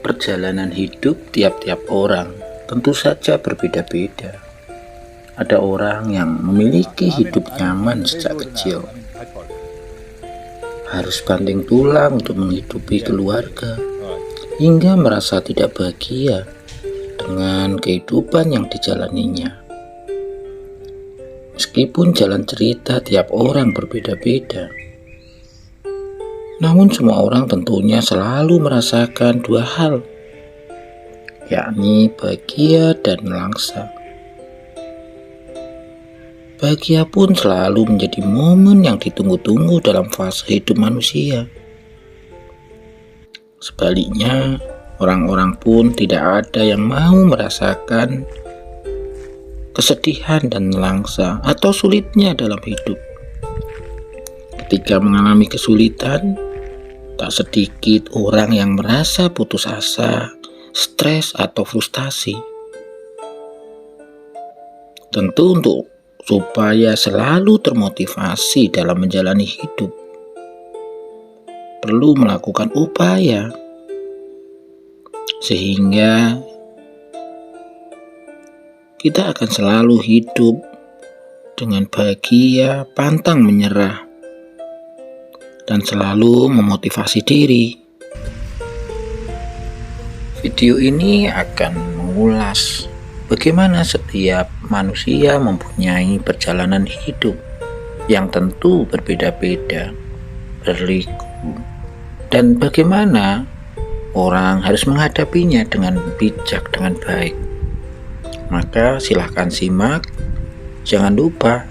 Perjalanan hidup tiap-tiap orang tentu saja berbeda-beda. Ada orang yang memiliki hidup nyaman sejak kecil, harus banting tulang untuk menghidupi keluarga, hingga merasa tidak bahagia dengan kehidupan yang dijalaninya. Meskipun jalan cerita tiap orang berbeda-beda, namun semua orang tentunya selalu merasakan dua hal, yakni bahagia dan melangsa. Bahagia pun selalu menjadi momen yang ditunggu-tunggu dalam fase hidup manusia. Sebaliknya, orang-orang pun tidak ada yang mau merasakan kesedihan dan melangsa atau sulitnya dalam hidup. Ketika mengalami kesulitan, tak sedikit orang yang merasa putus asa, stres, atau frustasi. Tentu supaya selalu termotivasi dalam menjalani hidup, perlu melakukan upaya sehingga kita akan selalu hidup dengan bahagia, pantang menyerah, dan selalu memotivasi diri. Video ini akan mengulas bagaimana setiap manusia mempunyai perjalanan hidup yang tentu berbeda-beda, berliku, dan bagaimana orang harus menghadapinya dengan bijak, dengan baik. Maka silahkan simak, jangan lupa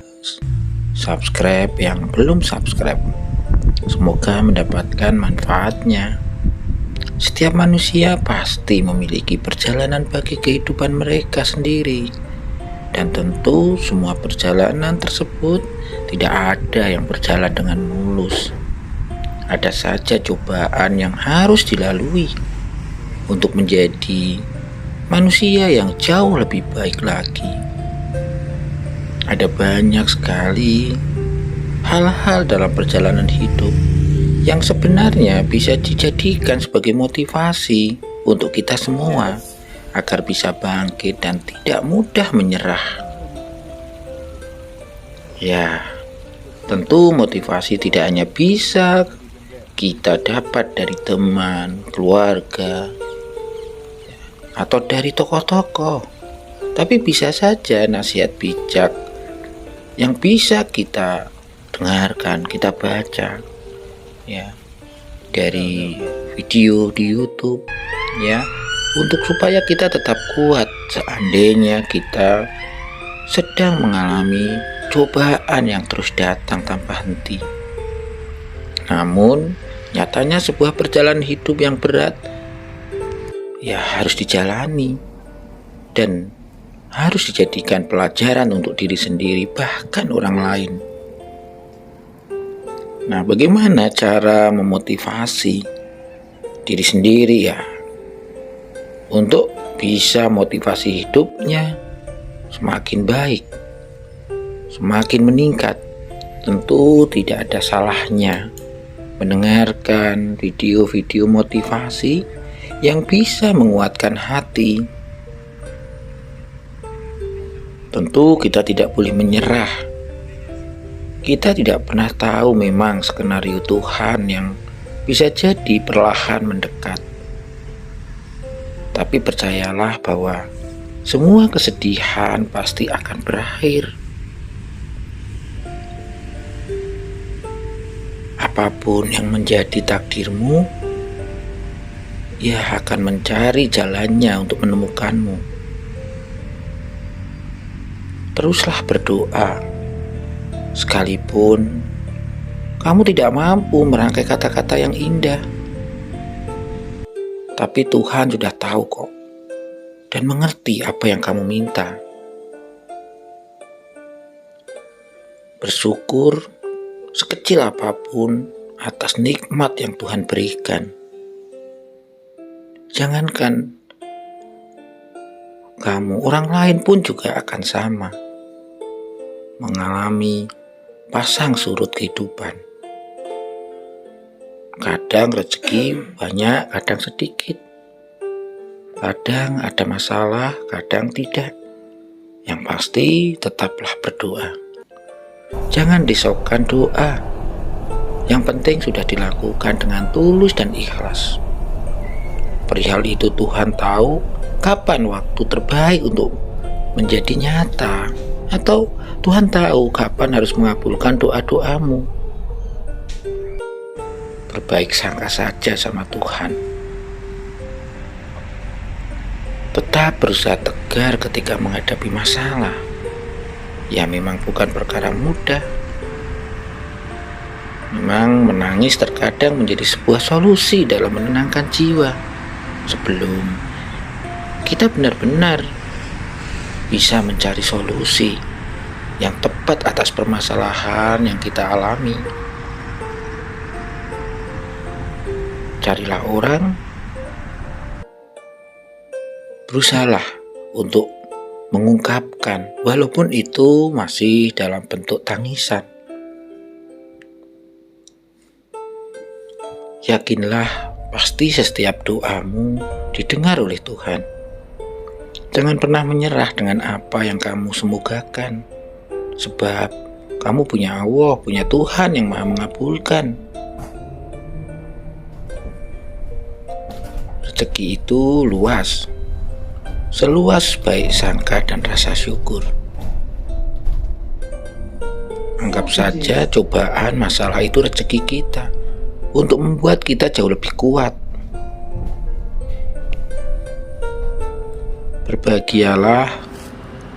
subscribe yang belum subscribe. Semoga mendapatkan manfaatnya. Setiap manusia pasti memiliki perjalanan bagi kehidupan mereka sendiri, dan tentu semua perjalanan tersebut tidak ada yang berjalan dengan mulus. Ada saja cobaan yang harus dilalui untuk menjadi manusia yang jauh lebih baik lagi. Ada banyak sekali hal-hal dalam perjalanan hidup yang sebenarnya bisa dijadikan sebagai motivasi untuk kita semua agar bisa bangkit dan tidak mudah menyerah. Ya, tentu motivasi tidak hanya bisa kita dapat dari teman, keluarga, atau dari tokoh-tokoh, tapi bisa saja nasihat bijak yang bisa kita dengarkan, kita baca, ya, dari video di YouTube, ya, untuk supaya kita tetap kuat seandainya kita sedang mengalami cobaan yang terus datang tanpa henti. Namun nyatanya sebuah perjalanan hidup yang berat ya harus dijalani dan harus dijadikan pelajaran untuk diri sendiri, bahkan orang lain. Nah, bagaimana cara memotivasi diri sendiri ya untuk bisa motivasi hidupnya semakin baik, semakin meningkat? Tentu tidak ada salahnya mendengarkan video-video motivasi yang bisa menguatkan hati. Tentu kita tidak boleh menyerah. Kita tidak pernah tahu memang skenario Tuhan yang bisa jadi perlahan mendekat. Tapi percayalah bahwa semua kesedihan pasti akan berakhir. Apapun yang menjadi takdirmu, ia akan mencari jalannya untuk menemukanmu. Teruslah berdoa, sekalipun kamu tidak mampu merangkai kata-kata yang indah. Tapi Tuhan sudah tahu kok, dan mengerti apa yang kamu minta. Bersyukur sekecil apapun atas nikmat yang Tuhan berikan. Jangankan kamu, orang lain pun juga akan sama mengalami pasang surut kehidupan. Kadang rezeki banyak, kadang sedikit. Kadang ada masalah, kadang tidak. Yang pasti tetaplah berdoa. Jangan disokkan doa. Yang penting sudah dilakukan dengan tulus dan ikhlas. Perihal itu Tuhan tahu kapan waktu terbaik untuk menjadi nyata. Atau Tuhan tahu kapan harus mengabulkan doa-doamu. Berbaik sangka saja sama Tuhan. Tetap berusaha tegar ketika menghadapi masalah. Ya memang bukan perkara mudah. Memang menangis terkadang menjadi sebuah solusi dalam menenangkan jiwa. Sebelum kita benar-benar bisa mencari solusi yang tepat atas permasalahan yang kita alami. Carilah orang, berusahalah untuk mengungkapkan, walaupun itu masih dalam bentuk tangisan. Yakinlah, pasti setiap doamu didengar oleh Tuhan. Jangan pernah menyerah dengan apa yang kamu semogakan, sebab kamu punya Allah, punya Tuhan yang Maha mengabulkan. Rezeki itu luas, seluas baik sangka dan rasa syukur. Anggap saja cobaan masalah itu rezeki kita untuk membuat kita jauh lebih kuat. Berbahagialah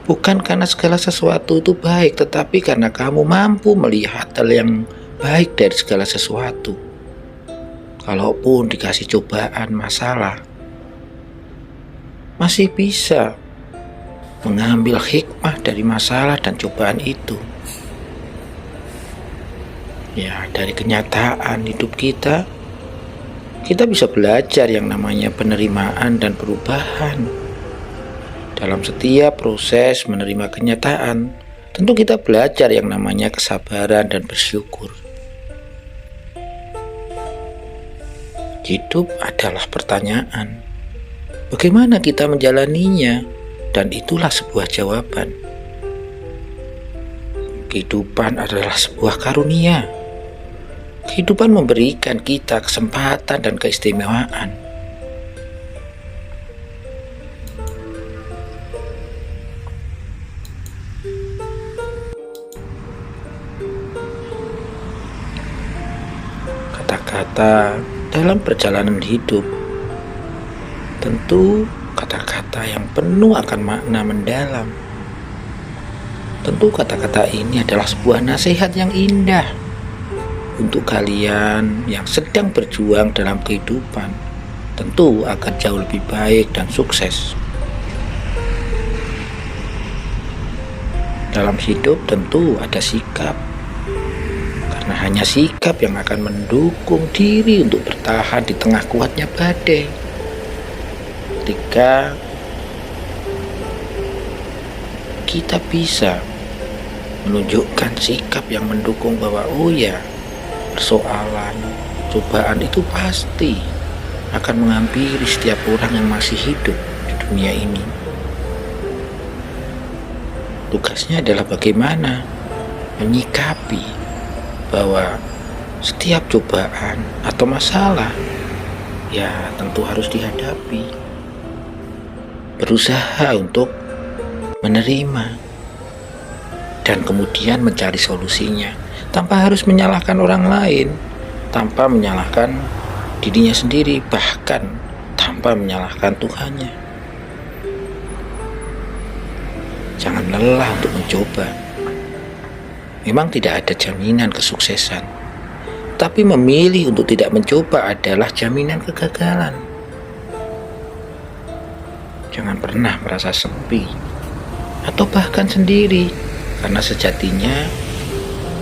bukan karena segala sesuatu itu baik, tetapi karena kamu mampu melihat hal yang baik dari segala sesuatu. Kalaupun dikasih cobaan masalah, masih bisa mengambil hikmah dari masalah dan cobaan itu. Ya, dari kenyataan hidup kita bisa belajar yang namanya penerimaan dan perubahan. Dalam setiap proses menerima kenyataan, tentu kita belajar yang namanya kesabaran dan bersyukur. Hidup adalah pertanyaan. Bagaimana kita menjalaninya? Dan itulah sebuah jawaban. Kehidupan adalah sebuah karunia. Kehidupan memberikan kita kesempatan dan keistimewaan. Kata-kata dalam perjalanan hidup tentu kata-kata yang penuh akan makna mendalam. Tentu kata-kata ini adalah sebuah nasihat yang indah untuk kalian yang sedang berjuang dalam kehidupan. Tentu akan jauh lebih baik dan sukses. Dalam hidup tentu ada sikap. Karena hanya sikap yang akan mendukung diri untuk bertahan di tengah kuatnya badai. Ketika kita bisa menunjukkan sikap yang mendukung bahwa oh ya, persoalan, cobaan itu pasti akan menghampiri setiap orang yang masih hidup di dunia ini. Tugasnya adalah bagaimana menyikapi bahwa setiap cobaan atau masalah ya tentu harus dihadapi. Berusaha untuk menerima dan kemudian mencari solusinya tanpa harus menyalahkan orang lain, tanpa menyalahkan dirinya sendiri, bahkan tanpa menyalahkan Tuhannya. Jangan lelah untuk mencoba. Memang tidak ada jaminan kesuksesan, tapi memilih untuk tidak mencoba adalah jaminan kegagalan. Jangan pernah merasa sepi atau bahkan sendiri, karena sejatinya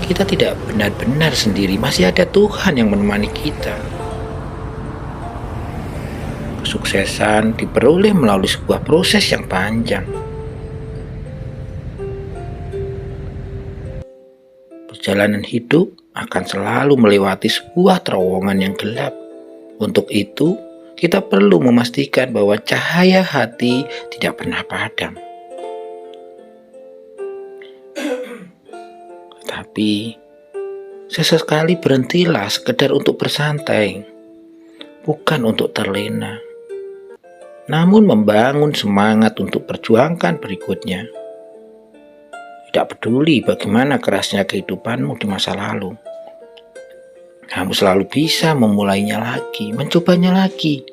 kita tidak benar-benar sendiri, masih ada Tuhan yang menemani kita. Kesuksesan diperoleh melalui sebuah proses yang panjang. Perjalanan hidup akan selalu melewati sebuah terowongan yang gelap. Untuk itu, kita perlu memastikan bahwa cahaya hati tidak pernah padam. Tapi, sesekali berhentilah sekedar untuk bersantai, bukan untuk terlena, namun membangun semangat untuk perjuangkan berikutnya. Tidak peduli bagaimana kerasnya kehidupanmu di masa lalu, kamu selalu bisa memulainya lagi, mencobanya lagi.